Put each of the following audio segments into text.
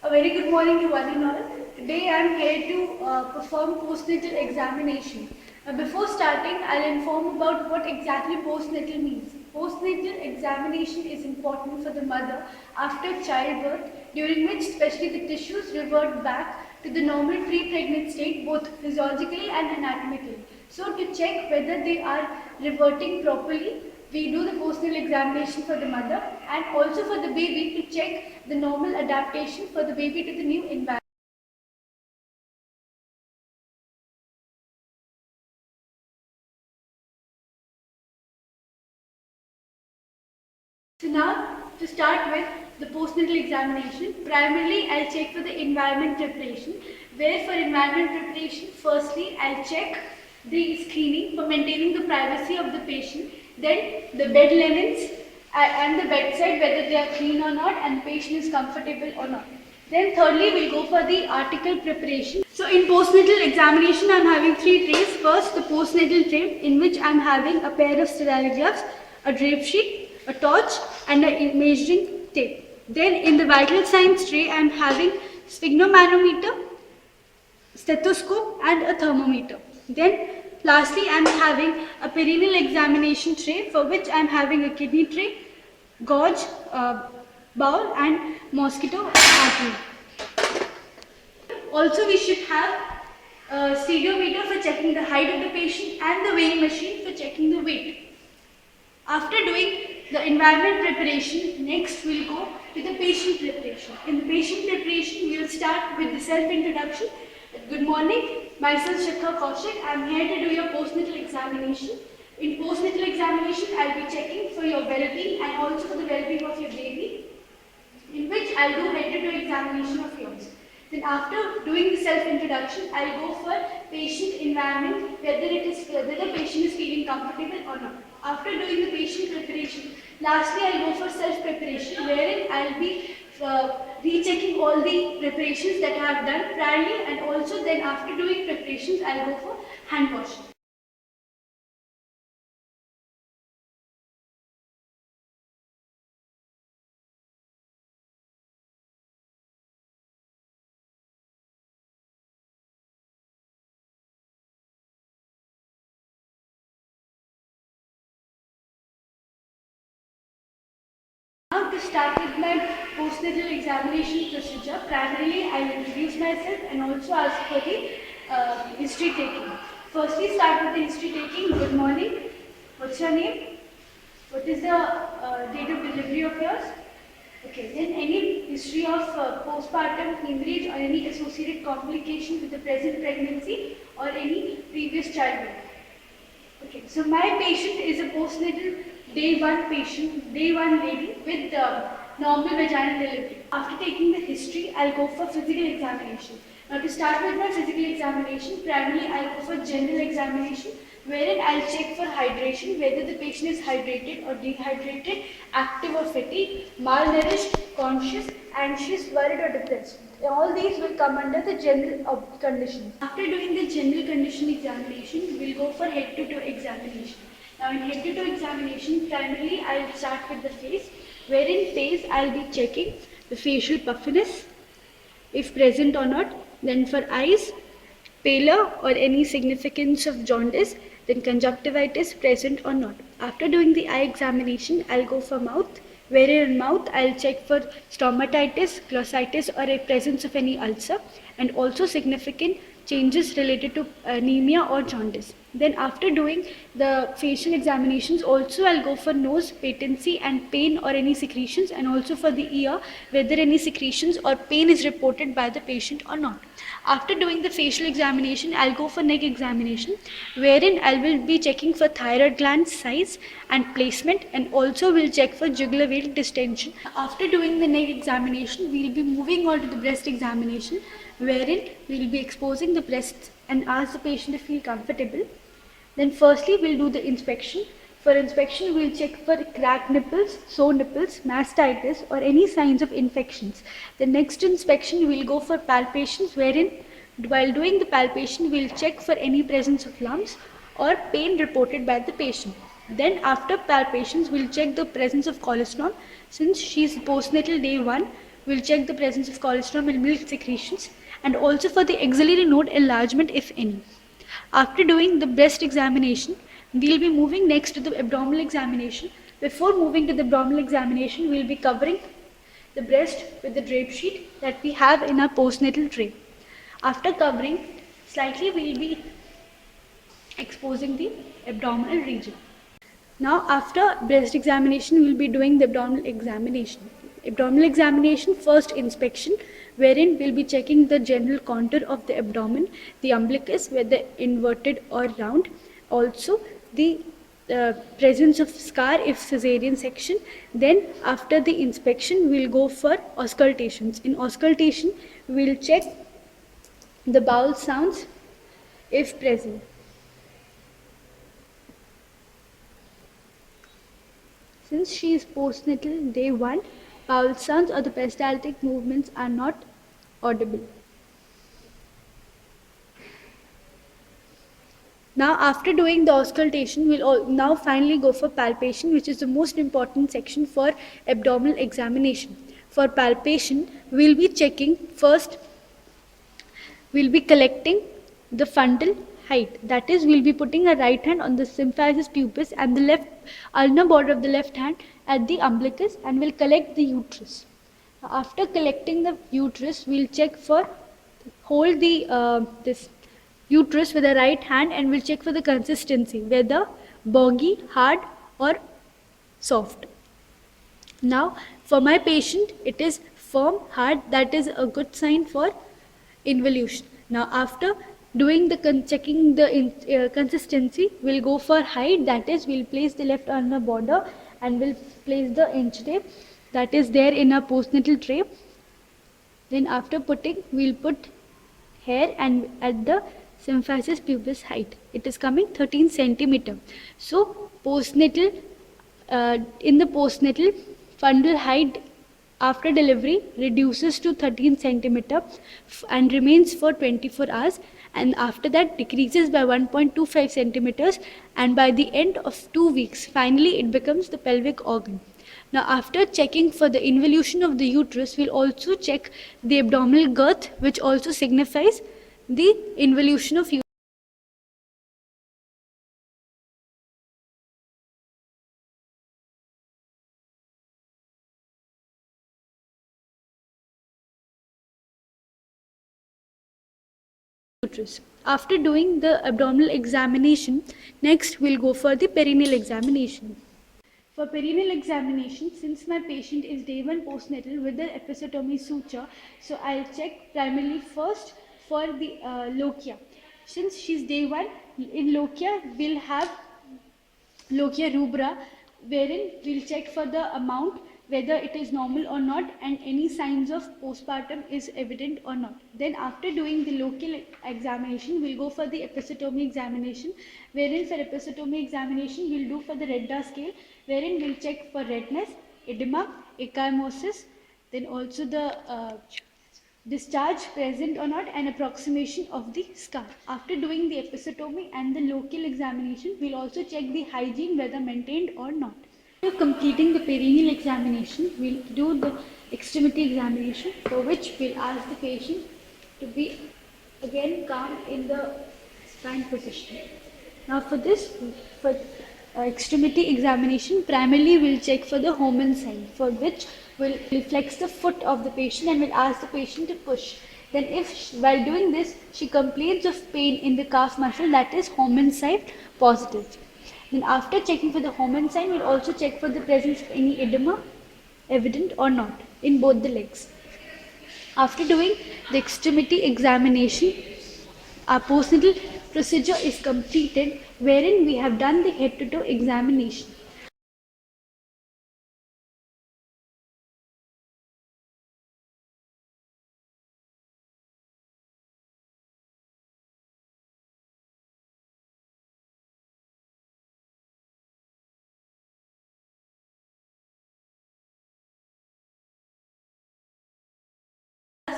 A very good morning to one and all. Today I am here to perform postnatal examination. Before starting, I'll inform about what exactly postnatal means. Postnatal examination is important for the mother after childbirth, during which especially the tissues revert back to the normal pre-pregnant state, both physiologically and anatomically. So to check whether they are reverting properly, we do the postnatal examination for the mother and also for the baby to check the normal adaptation for the baby to the new environment. So now to start with the postnatal examination, primarily I'll check for the environment preparation, where for environment preparation, firstly I'll check the screening for maintaining the privacy of the patient, then the bed linens and the bedside, whether they are clean or not and the patient is comfortable or not. Then thirdly, we'll go for the article preparation. So in postnatal examination, I'm having 3 trays. First, the postnatal tray, in which I'm having a pair of sterile gloves, a drape sheet, a torch and a measuring tape. Then in the vital signs tray, I'm having sphygmomanometer, stethoscope and a thermometer. Then lastly, I'm having a perineal examination tray, for which I'm having a kidney tray, gauge, bowl and mosquito artery. Also, we should have a stereometer for checking the height of the patient and the weighing machine for checking the weight. After doing the environment preparation, next we'll go to the patient preparation. In the patient preparation, we will start with the self-introduction. Good morning, myself Shikha Kaushik. I am here to do your postnatal examination. In postnatal examination, I'll be checking for your well-being and also for the well-being of your baby, in which I'll do head-to-toe examination of yours. Then after doing the self-introduction, I'll go for patient environment, whether the patient is feeling comfortable or not. After doing the patient preparation, lastly I'll go for self-preparation, wherein I'll be rechecking all the preparations that I have done priorly, and also then after doing preparations, I'll go for hand washing. Now to start with my postnatal examination procedure, primarily I will introduce myself and also ask for the history taking. Firstly, start with the history taking. Good morning. What's your name? What is the date of delivery of yours? Okay, then any history of postpartum hemorrhage or any associated complication with the present pregnancy or any previous childbirth. Okay, so my patient is a postnatal day 1 patient, day 1 lady with normal vaginal delivery. After taking the history, I'll go for physical examination. Now to start with my physical examination, primarily I'll go for general examination, wherein I'll check for hydration, whether the patient is hydrated or dehydrated, active or fatigued, malnourished, conscious, anxious, worried or depressed. All these will come under the general conditions. After doing the general condition examination, we'll go for head-to-toe examination. Now in head-to-toe examination, primarily I'll start with the face, wherein face I'll be checking the facial puffiness, if present or not. Then for eyes, pallor or any significance of jaundice, then conjunctivitis present or not. After doing the eye examination, I'll go for mouth, wherein in mouth I'll check for stomatitis, glossitis or a presence of any ulcer, and also significant changes related to anemia or jaundice. Then after doing the facial examinations, also I'll go for nose, patency and pain or any secretions, and also for the ear, whether any secretions or pain is reported by the patient or not. After doing the facial examination, I'll go for neck examination, wherein I will be checking for thyroid gland size and placement, and also will check for jugular vein distension. After doing the neck examination, we'll be moving on to the breast examination, wherein we'll be exposing the breasts and ask the patient to feel comfortable. Then firstly, we'll do the inspection. For inspection, we'll check for cracked nipples, sore nipples, mastitis or any signs of infections. The next inspection, we'll go for palpations, wherein while doing the palpation, we'll check for any presence of lumps or pain reported by the patient. Then after palpations, we'll check the presence of cholesterol, since she's postnatal day 1 we'll check the presence of colostrum and milk secretions, and also for the axillary node enlargement if any. After doing the breast examination, we'll be moving next to the abdominal examination. Before moving to the abdominal examination, we'll be covering the breast with the drape sheet that we have in our postnatal tray. After covering, slightly we'll be exposing the abdominal region. Now after breast examination, we'll be doing the abdominal examination. Abdominal examination, first inspection, wherein we'll be checking the general contour of the abdomen, the umbilicus, whether inverted or round. Also the presence of scar if cesarean section. Then after the inspection, we'll go for auscultations. In auscultation, we'll check the bowel sounds if present. Since she is postnatal day 1, bowel sounds or the peristaltic movements are not audible. Now after doing the auscultation, we'll now finally go for palpation, which is the most important section for abdominal examination. For palpation, we'll be checking first, we'll be collecting the fundal height. That is, we'll be putting a right hand on the symphysis pubis and the left ulnar border of the left hand at the umbilicus, and we'll collect the uterus. After collecting the uterus, we'll check for, hold the this uterus with the right hand, and we'll check for the consistency, whether boggy, hard or soft. Now for my patient, it is firm, hard. That is a good sign for involution. Now after doing the checking the consistency, we'll go for height. That is, we'll place the left ulnar border and we'll place the inch tape that is there in our postnatal tray. Then after putting, we'll put hair and at the symphysis pubis height. It is coming 13 centimeter. So postnatal, in the postnatal, fundal height after delivery reduces to 13 centimeter and remains for 24 hours, and after that decreases by 1.25 centimeters, and by the end of 2 weeks, finally it becomes the pelvic organ. Now after checking for the involution of the uterus, we'll also check the abdominal girth, which also signifies the involution of uterus. After doing the abdominal examination, next we'll go for the perineal examination. For perineal examination, since my patient is day 1 postnatal with the episiotomy suture, so I'll check primarily first for the lochia. Since she's day 1, in lochia we'll have lochia rubra, wherein we'll check for the amount, whether it is normal or not, and any signs of postpartum is evident or not. Then after doing the local examination, we'll go for the episiotomy examination, wherein for episiotomy examination, we'll do for the Redda scale, wherein we'll check for redness, edema, ecchymosis, then also the discharge present or not, and approximation of the scar. After doing the episiotomy and the local examination, we'll also check the hygiene, whether maintained or not. After completing the perineal examination, we'll do the extremity examination, for which we'll ask the patient to be again calm in the spine position. Now for this, for extremity examination, primarily we'll check for the Homan sign, for which we'll flex the foot of the patient and we'll ask the patient to push. Then if while doing this, she complains of pain in the calf muscle, that is Homan sign positive. Then after checking for the Homan sign, we'll also check for the presence of any edema, evident or not, in both the legs. After doing the extremity examination, our postnatal procedure is completed, wherein we have done the head-to-toe examination.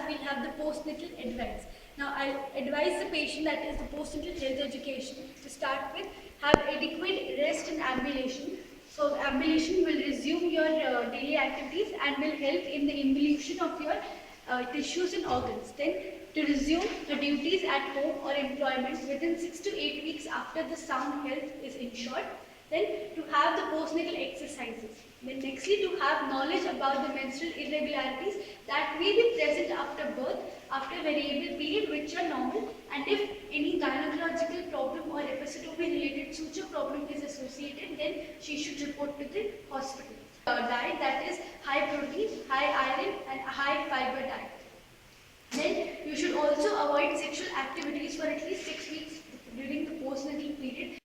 We'll have the postnatal advice. Now I'll advise the patient, that is the postnatal health education, to start with, have adequate rest and ambulation, So ambulation will resume your daily activities and will help in the involution of your tissues and organs. Then to resume the duties at home or employment within 6 to 8 weeks after the sound health is ensured. Then to have the postnatal exercises. Then nextly to have knowledge about the menstrual irregularities that may be present after birth, after variable period which are normal, and if any gynecological problem or episiotomy related suture problem is associated, then she should report to the hospital. Diet that is high protein, high iron and high fiber diet. Then you should also avoid sexual activities for at least 6 weeks during the postnatal period.